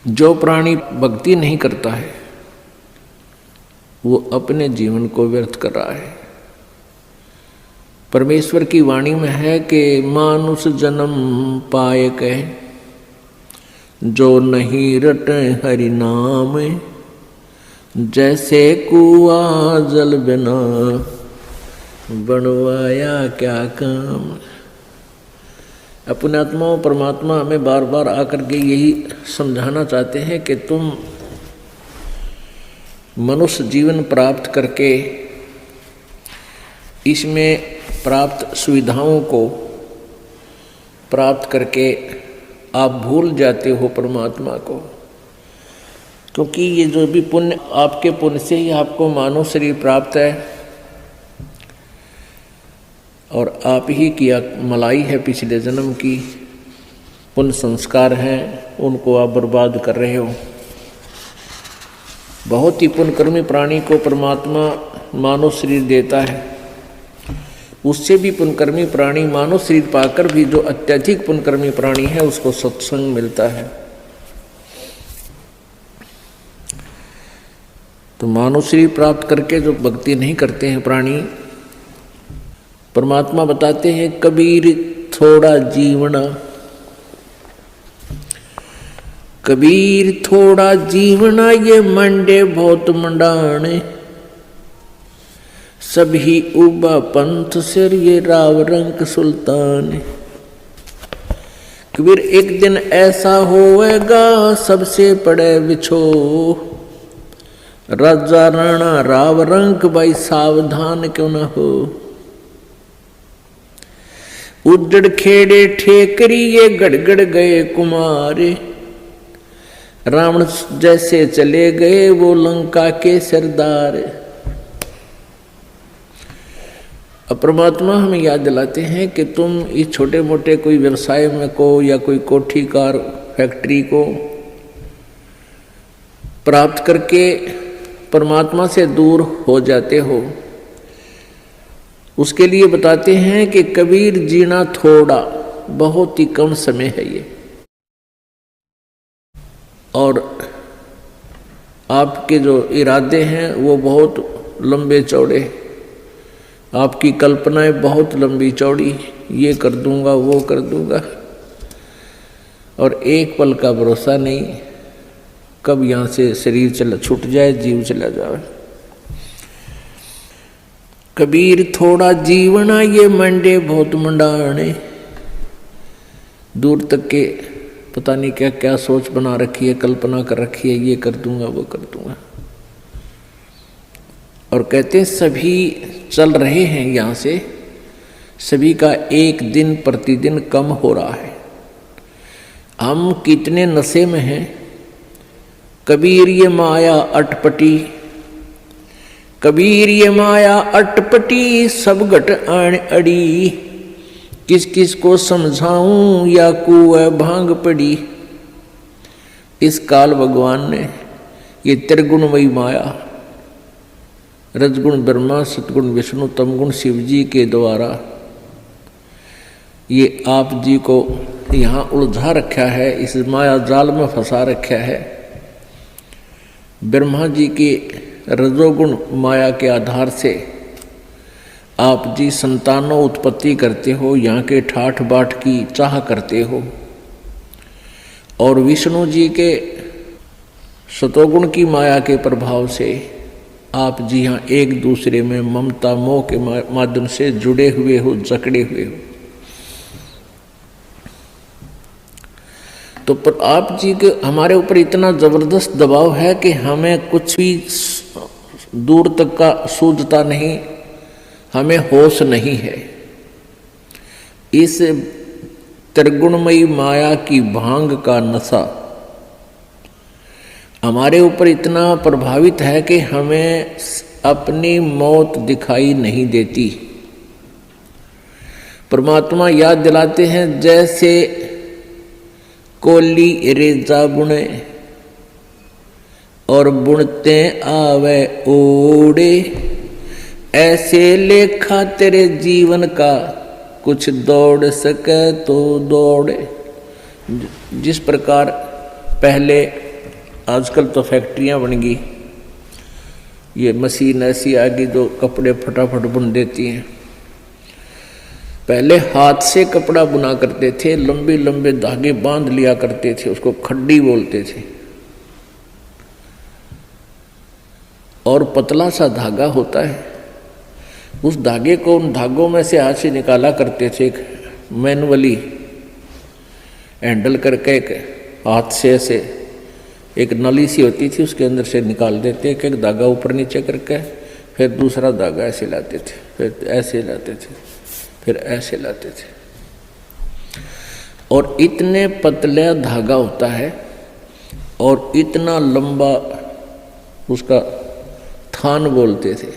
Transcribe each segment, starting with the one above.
जो प्राणी भक्ति नहीं करता है वो अपने जीवन को व्यर्थ कर रहा है। परमेश्वर की वाणी में है कि मानुष जन्म पाए कह जो नहीं रटे हरि नाम, जैसे कुआ जल बिना बनवाया क्या काम। अपने आत्मा परमात्मा हमें बार बार आकर के यही समझाना चाहते हैं कि तुम मनुष्य जीवन प्राप्त करके इसमें प्राप्त सुविधाओं को प्राप्त करके आप भूल जाते हो परमात्मा को, क्योंकि ये जो भी पुण्य आपके पुण्य से ही आपको मानव शरीर प्राप्त है और आप ही की मलाई है पिछले जन्म की पुण्य संस्कार हैं, उनको आप बर्बाद कर रहे हो। बहुत ही पुण्यकर्मी प्राणी को परमात्मा मानव शरीर देता है, उससे भी पुण्यकर्मी प्राणी मानव शरीर पाकर भी जो अत्यधिक पुण्यकर्मी प्राणी है उसको सत्संग मिलता है। तो मानव शरीर प्राप्त करके जो भक्ति नहीं करते हैं प्राणी, परमात्मा बताते हैं कबीर थोड़ा जीवना, कबीर थोड़ा जीवना ये मंडे बहुत मंडाने, सभी उबा पंथ सिर ये राव रंग सुल्तान। कबीर एक दिन ऐसा होएगा सबसे पड़े बिछो, राजा राणा राव रंग भाई सावधान क्यों न हो। उजड़ खेड़े ठेकरी ये गड़गड़ गए कुमारे, रावण जैसे चले गए वो लंका के सरदार। अब परमात्मा हमें याद दिलाते हैं कि तुम इस छोटे मोटे कोई व्यवसाय में को या कोई कोठी कार फैक्ट्री को प्राप्त करके परमात्मा से दूर हो जाते हो। उसके लिए बताते हैं कि कबीर जीना थोड़ा बहुत ही कम समय है ये, और आपके जो इरादे हैं वो बहुत लंबे चौड़े, आपकी कल्पनाएं बहुत लंबी चौड़ी, ये कर दूंगा वो कर दूंगा, और एक पल का भरोसा नहीं कब यहाँ से शरीर छूट जाए, जीव चला जाए। कबीर थोड़ा जीवना ये मंडे बहुत मंडाने, दूर तक के पता नहीं क्या क्या सोच बना रखी है, कल्पना कर रखी है, ये कर दूंगा वो कर दूंगा। और कहते हैं सभी चल रहे हैं यहाँ से, सभी का एक दिन प्रतिदिन कम हो रहा है। हम कितने नशे में हैं। कबीर ये माया अटपटी, कबीर ये माया अटपटी सब घट आण अड़ी, किस किस को समझाऊं या कुएं भांग पड़ी। इस काल भगवान ने ये त्रिगुणमयी माया, रजगुण ब्रह्मा, सतगुण विष्णु, तमगुण शिव जी के द्वारा ये आप जी को यहाँ उलझा रखा है, इस माया जाल में फंसा रखा है। ब्रह्मा जी के रजोगुण माया के आधार से आप जी संतानों उत्पत्ति करते हो, यहाँ के ठाठ बाट की चाह करते हो, और विष्णु जी के सतोगुण की माया के प्रभाव से आप जी यहाँ एक दूसरे में ममता मोह के माध्यम से जुड़े हुए हो, जकड़े हुए हो। तो पर आप जी के हमारे ऊपर इतना जबरदस्त दबाव है कि हमें कुछ भी दूर तक का सूझता नहीं, हमें होश नहीं है। इस त्रिगुणमयी माया की भांग का नशा हमारे ऊपर इतना प्रभावित है कि हमें अपनी मौत दिखाई नहीं देती। परमात्मा याद दिलाते हैं जैसे कोली रेजा बुने और बुनते आवे ओड़े, ऐसे लेखा तेरे जीवन का कुछ दौड़ सके तो दौड़े। जिस प्रकार पहले आजकल तो फैक्ट्रियां बन गई, ये मशीन ऐसी आ गई जो कपड़े फटाफट बुन देती हैं। पहले हाथ से कपड़ा बुना करते थे, लंबे लंबे धागे बांध लिया करते थे, उसको खड्डी बोलते थे। और पतला सा धागा होता है, उस धागे को उन धागों में से हाथ से निकाला करते थे, एक मैनुअली हैंडल करके एक हाथ से ऐसे एक नली सी होती थी, उसके अंदर से निकाल देते, एक एक धागा ऊपर नीचे करके, फिर दूसरा धागा ऐसे लाते थे, फिर ऐसे लाते थे, फिर ऐसे लाते थे। और इतने पतला धागा होता है और इतना लंबा उसका थान बोलते थे।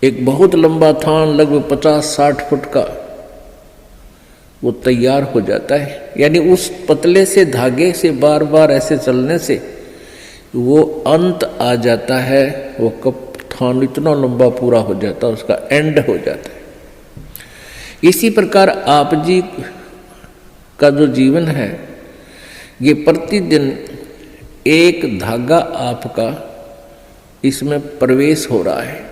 एक बहुत लंबा थान लगभग 50-60 फुट का वो तैयार हो जाता है। यानी उस पतले से धागे से बार बार ऐसे चलने से वो अंत आ जाता है, वो कब थान इतना लंबा पूरा हो जाता है, उसका एंड हो जाता है। इसी प्रकार आप जी का जो जीवन है, ये प्रतिदिन एक धागा आपका इसमें प्रवेश हो रहा है,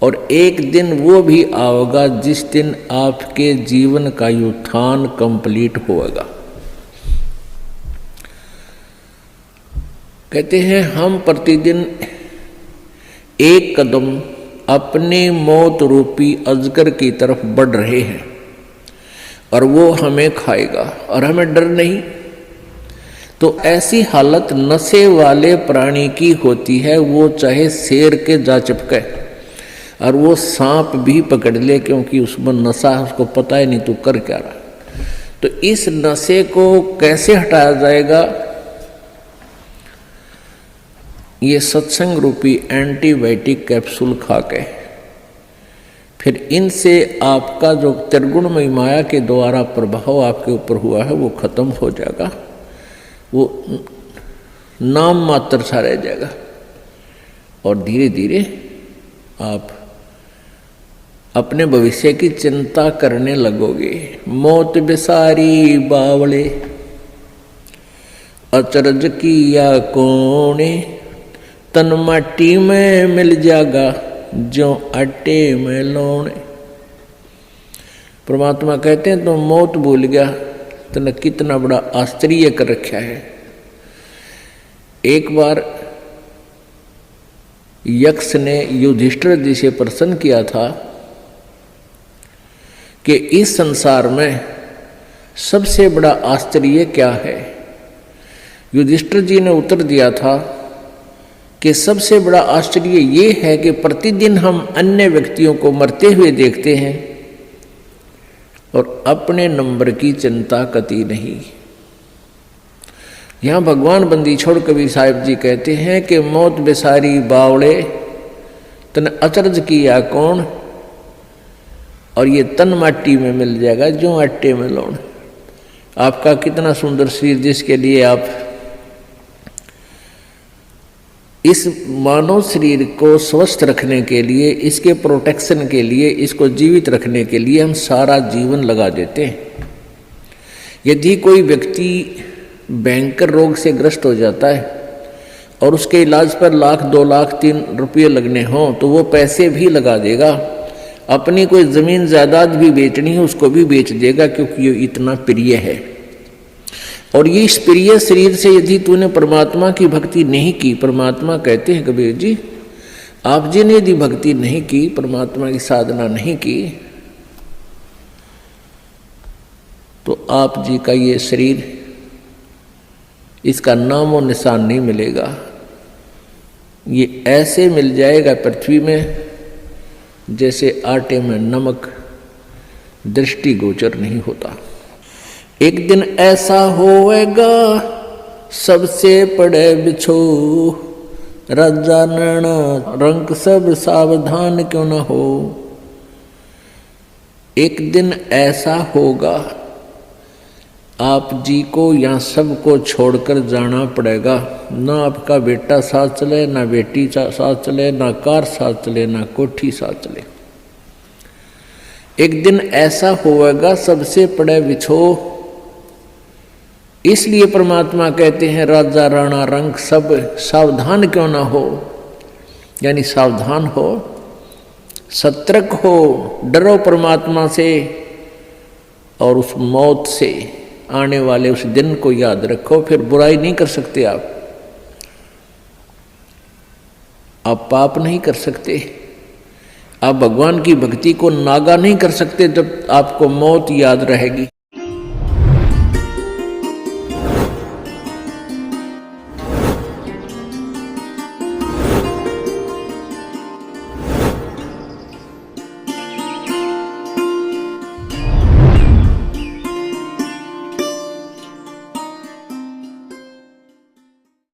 और एक दिन वो भी आएगा जिस दिन आपके जीवन का उत्थान कंप्लीट होगा। कहते हैं हम प्रतिदिन एक कदम अपने मौत रूपी अजगर की तरफ बढ़ रहे हैं, और वो हमें खाएगा और हमें डर नहीं। तो ऐसी हालत नशे वाले प्राणी की होती है, वो चाहे शेर के जा चिपके और वो सांप भी पकड़ ले, क्योंकि उसमें नशा है, उसको पता ही नहीं तू कर क्या रहा। तो इस नशे को कैसे हटाया जाएगा? ये सत्संग रूपी एंटीबायोटिक कैप्सूल खा के, फिर इनसे आपका जो त्रिगुणमयी माया के द्वारा प्रभाव आपके ऊपर हुआ है वो खत्म हो जाएगा, वो नाम मात्र सा रह जाएगा, और धीरे धीरे आप अपने भविष्य की चिंता करने लगोगे। मौत बिसारी बावले अचरज किया कोने, तन माटी में मिल जाएगा जो आटे में लौने। परमात्मा कहते हैं तो मौत भूल गया, तने कितना बड़ा आश्चर्य कर रखा है। एक बार यक्ष ने युधिष्ठिर जी से प्रश्न किया था कि इस संसार में सबसे बड़ा आश्चर्य क्या है? युधिष्ठिर जी ने उत्तर दिया था कि सबसे बड़ा आश्चर्य ये है कि प्रतिदिन हम अन्य व्यक्तियों को मरते हुए देखते हैं और अपने नंबर की चिंता कती नहीं। यहाँ भगवान बंदी छोड़ कबीर साहिब जी कहते हैं कि मौत बेसारी बावड़े तन अचरज किया कौन, और ये तन माटी में मिल जाएगा जो आटे में लौण। आपका कितना सुंदर शरीर, जिसके लिए आप इस मानव शरीर को स्वस्थ रखने के लिए, इसके प्रोटेक्शन के लिए, इसको जीवित रखने के लिए हम सारा जीवन लगा देते हैं। यदि कोई व्यक्ति भयंकर रोग से ग्रस्त हो जाता है और उसके इलाज पर 1 लाख 2 लाख 3 रुपये लगने हों तो वो पैसे भी लगा देगा। अपनी कोई ज़मीन जायदाद भी बेचनी है उसको भी बेच देगा, क्योंकि ये इतना प्रिय है। और ये इस प्रिय शरीर से यदि तूने परमात्मा की भक्ति नहीं की, परमात्मा कहते हैं कबीर जी, आप जी ने यदि भक्ति नहीं की, परमात्मा की साधना नहीं की, तो आप जी का ये शरीर, इसका नाम और निशान नहीं मिलेगा। ये ऐसे मिल जाएगा पृथ्वी में जैसे आटे में नमक, दृष्टिगोचर नहीं होता। एक दिन ऐसा होएगा सबसे पड़े बिछो, राजा नैना रंक सब सावधान क्यों न हो। एक दिन ऐसा होगा आप जी को यहाँ सबको छोड़कर जाना पड़ेगा। ना आपका बेटा साथ चले, ना बेटी साथ चले, ना कार साथ चले, ना कोठी साथ चले। एक दिन ऐसा होगा सबसे पड़े बिछो, इसलिए परमात्मा कहते हैं राजा राणा रंग सब सावधान क्यों ना हो, यानी सावधान हो, सतर्क हो, डरो परमात्मा से और उस मौत से, आने वाले उस दिन को याद रखो। फिर बुराई नहीं कर सकते आप पाप नहीं कर सकते, आप भगवान की भक्ति को नागा नहीं कर सकते जब आपको मौत याद रहेगी।